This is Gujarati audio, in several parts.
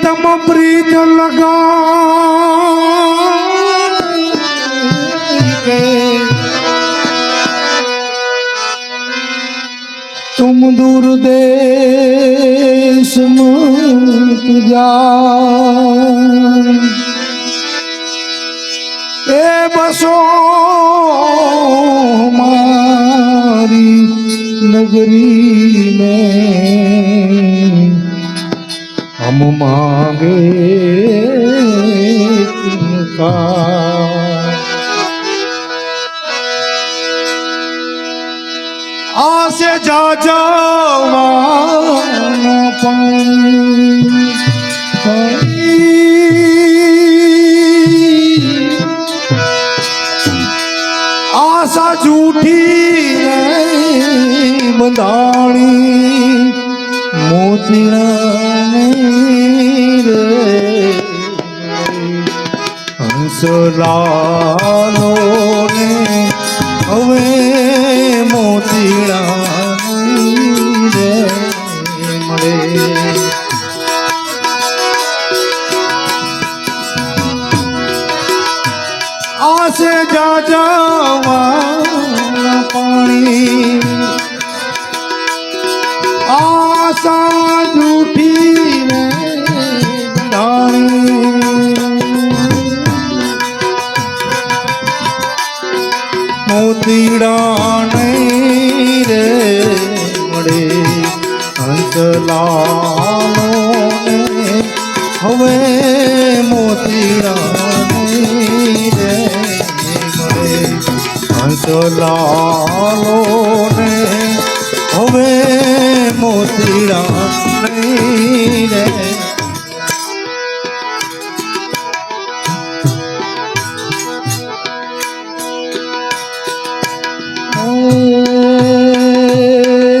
प्रीतम प्रीत लगा तुम दूर देश मुक्त जा ए बसो मारी नगरी में हम मांगे तुमका आसे जा जावाना पानी आशा झूठी बंधाणी मोतिया हंसलालो ने हवे मोतीड़ा रे मरे आसे जा जावाना पानी आशा झूठी रे बंधाणी मोतीड़ा नहीं रे मरे हंसलालो ने हवे मोतीड़ा नहीं रे मरे हंसलालो ने हवे मोतीड़ा नहीं रे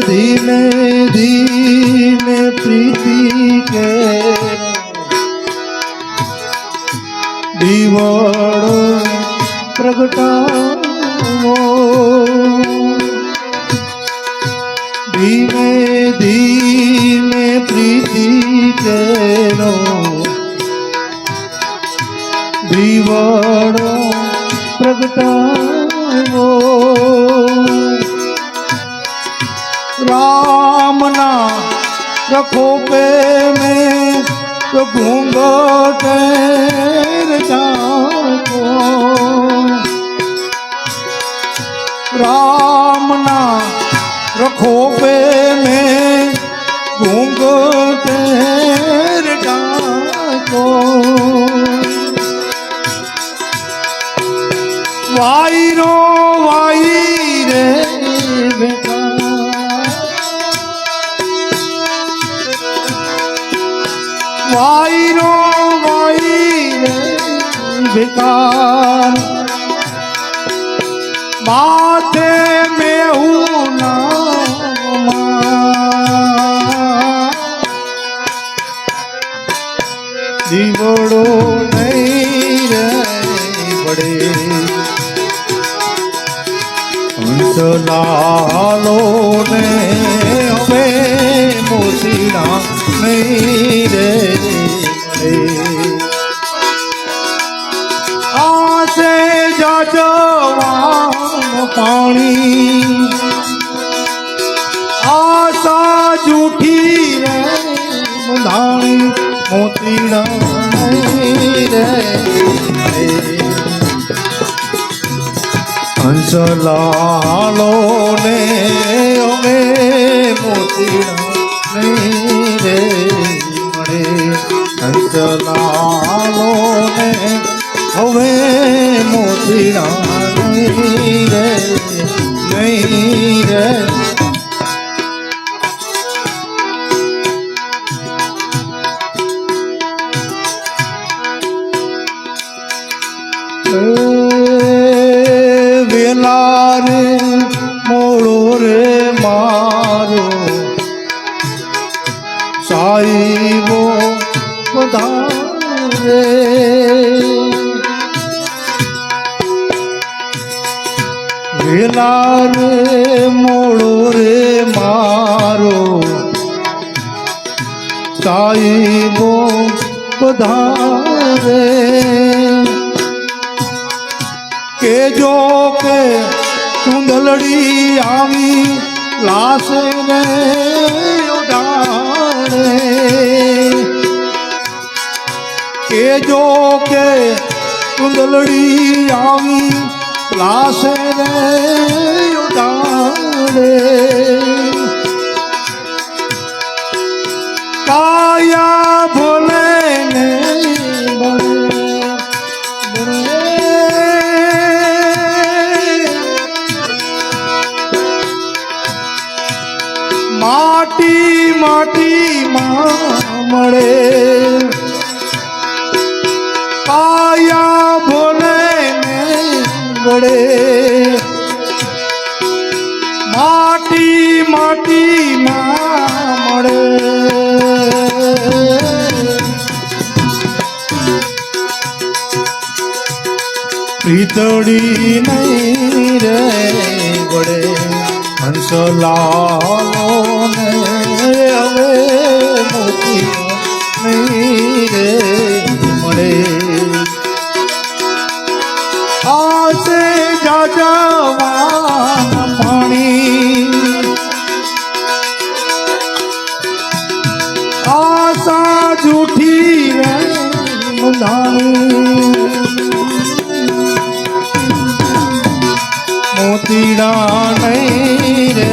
धीमे धीमे प्रीति के दीवार प्रगटाओ धीमे धीमे प्रीति के दीवार प्रगटाओ राम ना रखो पे में तो घूंघट जाओ राम ना रखो पे में घूंघट जाओ वायरो वाई रे बेटा वायरो वायरे बेकार माथे में हूँ नाम दीवड़ो नहीं रे बड़े हंसलालो ने हवे मोतीड़ा नहीं रे आसे जा जवान पानी आशा झूठी रे बंधाणी मोतीड़ा नहीं रे हंसलालो ने हवे मोतीड़ा नहीं रे मरे हंसलालो ने हवे मोतीड़ा नहीं रे नहीं रे वेला रे मोड़ो रे मारो साईबो पधारे वेला रे मोड़ो रे मारो साई બો પધારે કેજો કે કુંડલડી આવી લાશે ને ઉડાડે કેજો કે કુંડલડી આવી લાશે ને ઉડાડે કાયા ભોલે ને માટી માટીમાં મળે કાયા ભોલે ને ગળે માટી માટીમાં મળે પ્રીતડી નહીં રે ગળે હંસલાલો ને હવે મોતી નહીં રે મળે આસે જાજવાન પાણી આશા જૂઠી રે મંદાણી મોતીડા નહીં રે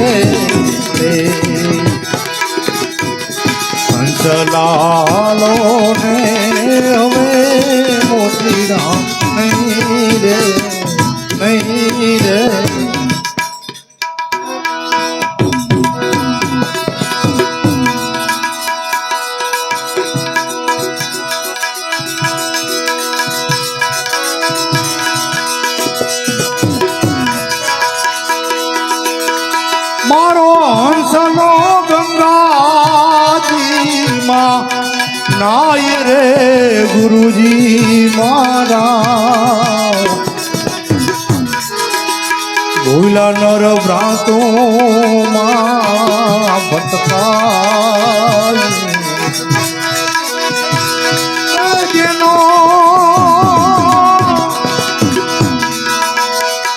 હંસલાલો ને હવે મોતીડા નહીં રે નહીં રે મારો હંસલો ગંગાજીમાં નાય રે ગુરુજી મારા ભૂલા નર ભ્રાતો માં ભટકાય જેનો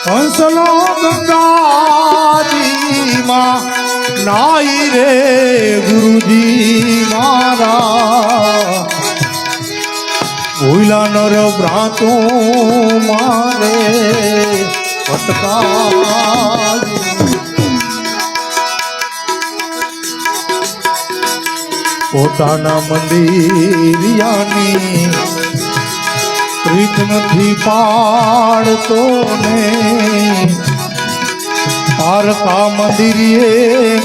હંસલો ગંગાજીમાં નાઈ રે ગુરુજી મારા ભૂલા નર ભ્રાતો મારે ભટકાય પોતાના મંદિરિયાની પ્રીત નથી પાડતો ને પારકા મંદિરે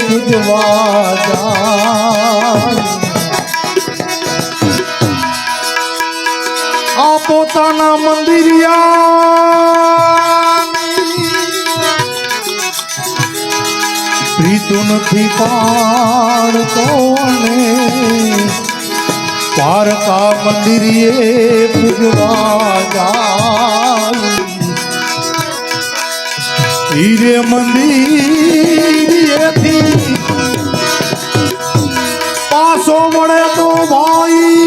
પૂજવા જાય આ પોતાના મંદિરિયાની પ્રીત નથી પાડતો ને પારકા મંદિરે પૂજવા જાય હીરે મંદિરેથી પાસો મળે તો ભાઈ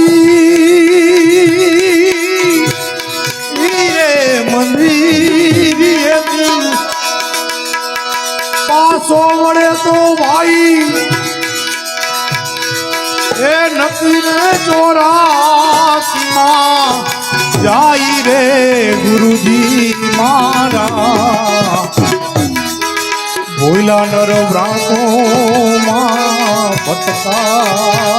હીરે મંદિરેથી પાસો મળે તો ભાઈ એ નક્કી ને ચોરાસીમાં જાય રે ગુરુજી મારા ભોયલા નર ભ્રાતો માં ભટકાય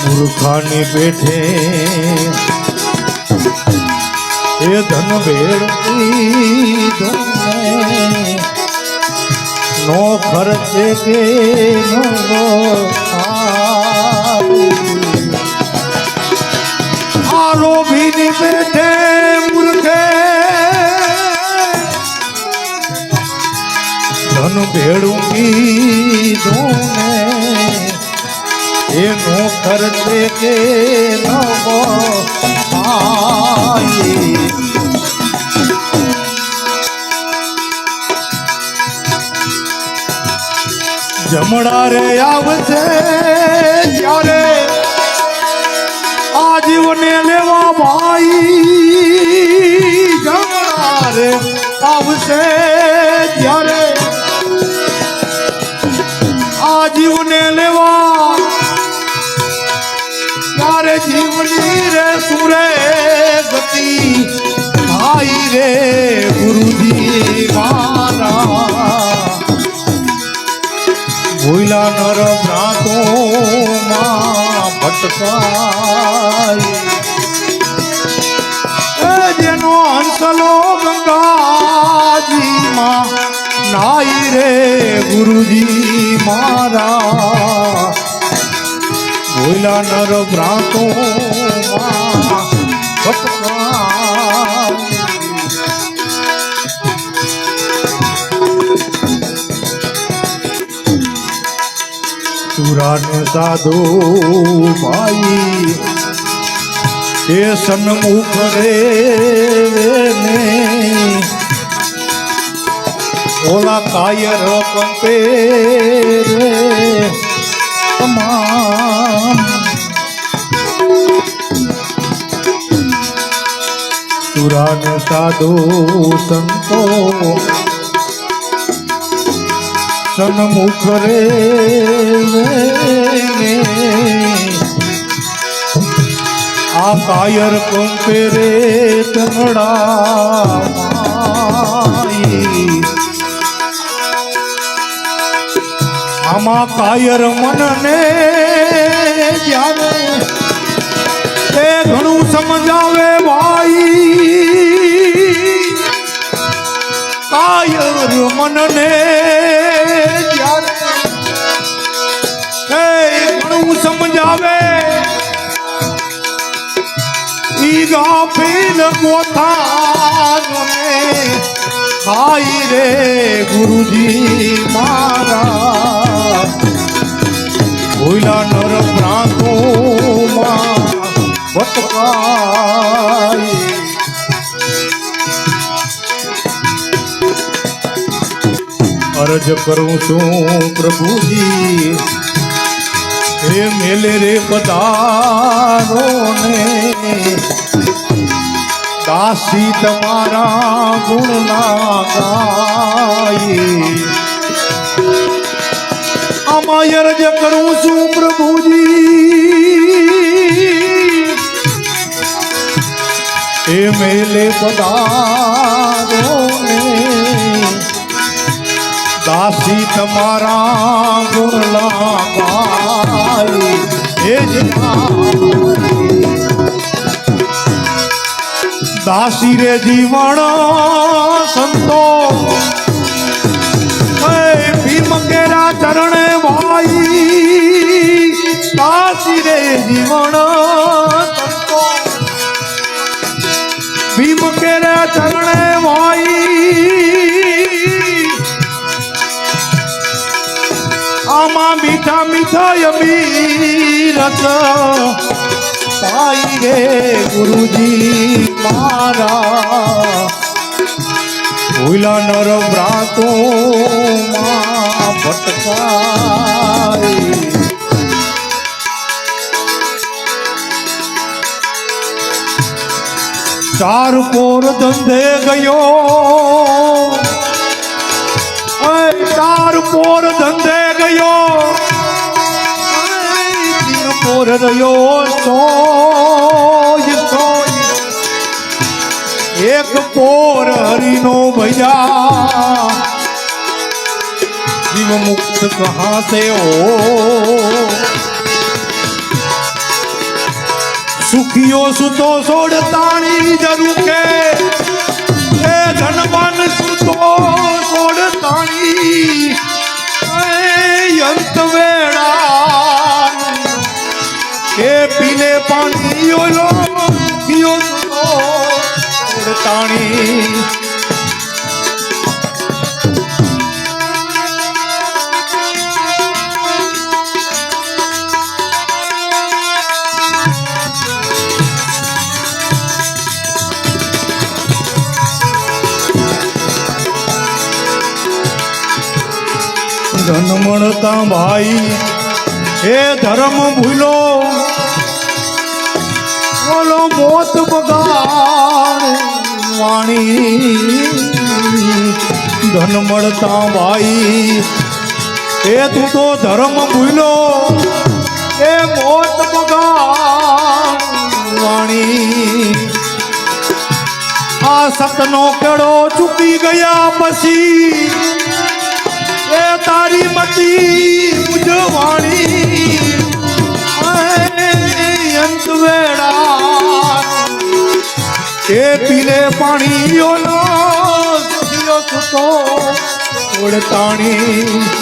મૂર્ખાની પેઠે એ ધન ભેળવી નો ખર્ચે કે નો આરો ભીની પેઠે મૂર્ખે ધન ભેળવી દોને એનો ખર્ચે કે નો જમણા રે આવશે ત્યારે આ જીવને લેવા ભાઈ જમણા રે આવશે ત્યારે આ જીવને લેવા ત્યારે જીવની રે સુરે ગતિ ભાઈ રે ગુરુજી મારા ભૂલા નર ભ્રાતો માં ભટકાય જેનો હંસલો ગંગાજી માં નાઈ રે ગુરુજી મારા ભૂલા નર ભ્રાતો માં ભટકાય સુરાન સાધુ ભાઈ એ સન્મુખ રે ને ઓલા કાયર કંપે રે તમામ સુરાન સાધુ સંતો સન્મુખ રે આ કાયર કંપે રે તનડા આમાં કાયર મનને જ્યારે એ ઘણું સમજાવે ભાઈ કાયર મનને ઘણું સમજાવે ઈ ગાફીલ ગોથા ખાઈ રે ગુરુજી મારા ભૂલા નર પ્રાંતો માં ભટકાય અરજ કરું છું પ્રભુજી હે મેલે રે પધારો ને દાસી તમારા ગુણ ના ગાય આમાં અરજ કરું છું પ્રભુજી હે મેલે પધારો ને દાસી તમારા ગુણ ગાય હે દાસી રે જીવણ સંતો ભીમ કેરા ચરણે ભાઈ દાસી રે જીવણ સંતો ભીમ કેરા ચરણે ભાઈ આમાં મીઠા મીઠા અમીરત પાઈ રે ગુરુજી મારા ભૂલા નર ભ્રાતો માં ભટકાય ચાર પોર ધંધે ગયો ચાર પોર ધંધે ગયો પોર રહ્યો સોય સોય એક પોર હરિનો ભૈયા જીવ મુક્ત કહા से हो સુખિયો સુતો સોડતાણી જરૂર કે ધનવાન સુતો સોડતાણી અંત વેળા કે પીલે પાણી ઓલો સુખિયો સુતો સોડતાણી ધન મળતા ભાઈ એ ધર્મ ભૂલો બોલો મોત બગાડ વાણી ધન મળતા ભાઈ એ તું તો ધર્મ ભૂલો એ મોત બગાડ વાણી આ સતનો કેળો ચૂકી ગયા પછી એ તારી મતી ઉજવાણી અંત વેળા એ પીલે પાણી ઓલો સુતો ઓળતાણી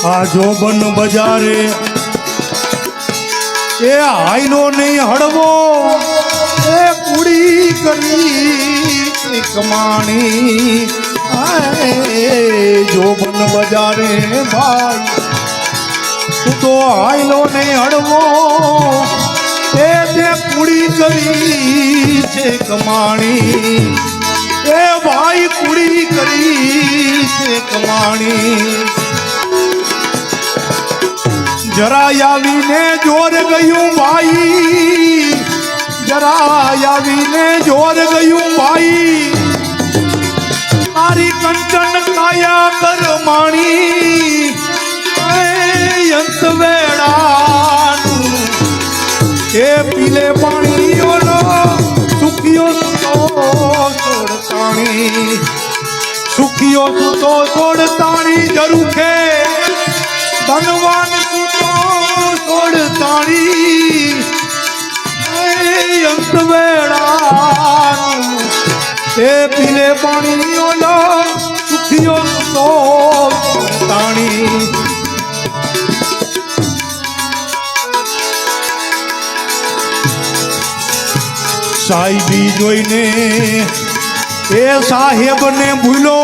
આ જોબન બજારે એ આઈનો નહીં હળવો એ કુડી કરી કમાણી જોબન બજારે ભાઈ તું તો આઈનો નહીં હળવો એ તે કુડી કરી છે કમાણી એ ભાઈ કુડી કરી છે કમાણી જરા આવીને જોર ગયું ભાઈ જરા આવીને જોર ગયું ભાઈ તારી કંચન કાયા કરમાણી અંત વેળાનું એ પીલે પાણી ઓલો સુખિયો સુતો છોડતાણી સુખિયો સુતો છોડતાણી જરૂખે ધનવાન છોડતાણી અંત વેળા એ પીલે પાણી ઓલો સુખિયો તો તાણી સાહેબી જોઈને એ સાહેબ ને ભૂલો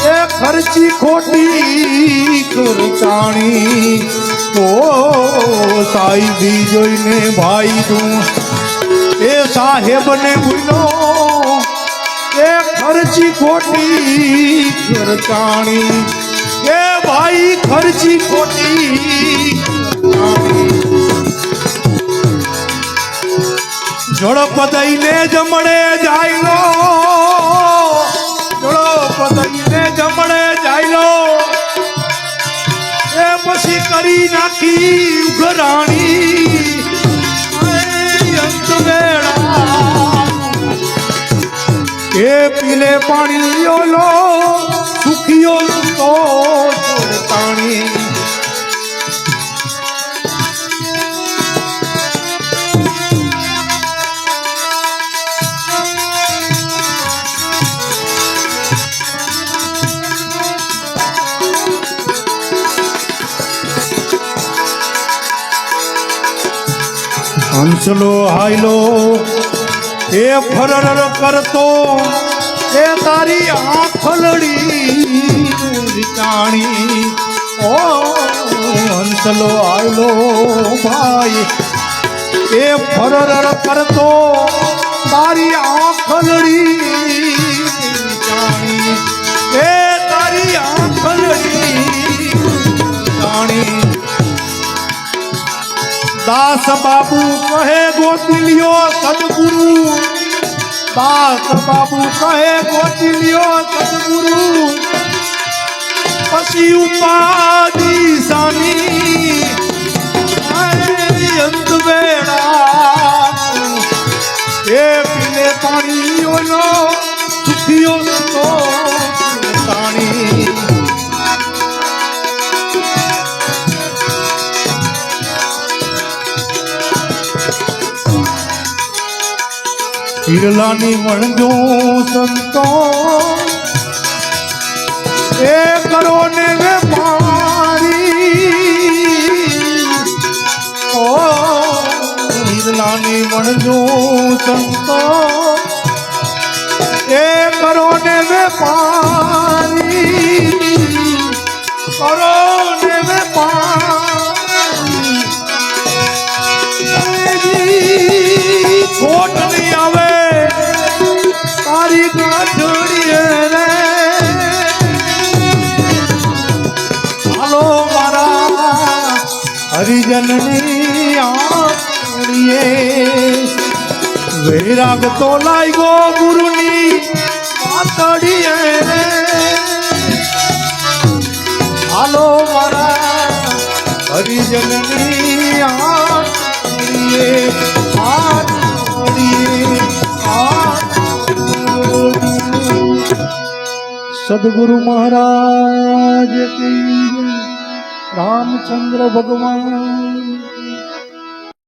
એ ખર્ચી ખોટી ખર્ચાણી ઓ સાહેબી જોઈને ભાઈ તું એ સાહેબ ને ભૂલો એ ખર્ચી ખોટી ખર્ચાણી એ ભાઈ ખર્ચી ખોટી ઝડપ દઈને જમણે જાયલો ઝડપ દઈને જમણે જાયલો એ પછી કરી નાખી ઉઘરાણી અંત વેળા એ પીલે પાણી ઓલો સુખિયો તો છોડતાણી હંસલો હાયલો એ ફરર કરતો એ તારી આંખલડી રીચાણી ઓ હંસલો હાયલો ભાઈ એ ફરર કરતો તારી આંખલડી રીચાણી એ તારી આંખલડી રીચાણી દાસ બાબુ કહે ગોતિલિયો સદગુરુ દાસ બાબુ કહે ગોતિલિયો સદગુરુ પછી ઉપાધિ સાની અંત વેળા એ પીલે પાણી ઓલો સુખિયો તો તાણી હિરલાની વણજો સંતો એ કરો ને વેપારી ઓ હિરલાની વણજો સંતો એ કરો ને વેપારી કરો ને વેપારી ખોટ નહીં આવે તારી ગાંઠડીએ રે હાલો મારા હરિજનની આંગળીએ વૈરાગ તો લાગ્યો ગુરુની પાતળીએ રે હાલો મારા હરિજનની આંગળીએ સદગુરુ મહારાજ કી જય. રામચંદ્ર ભગવાન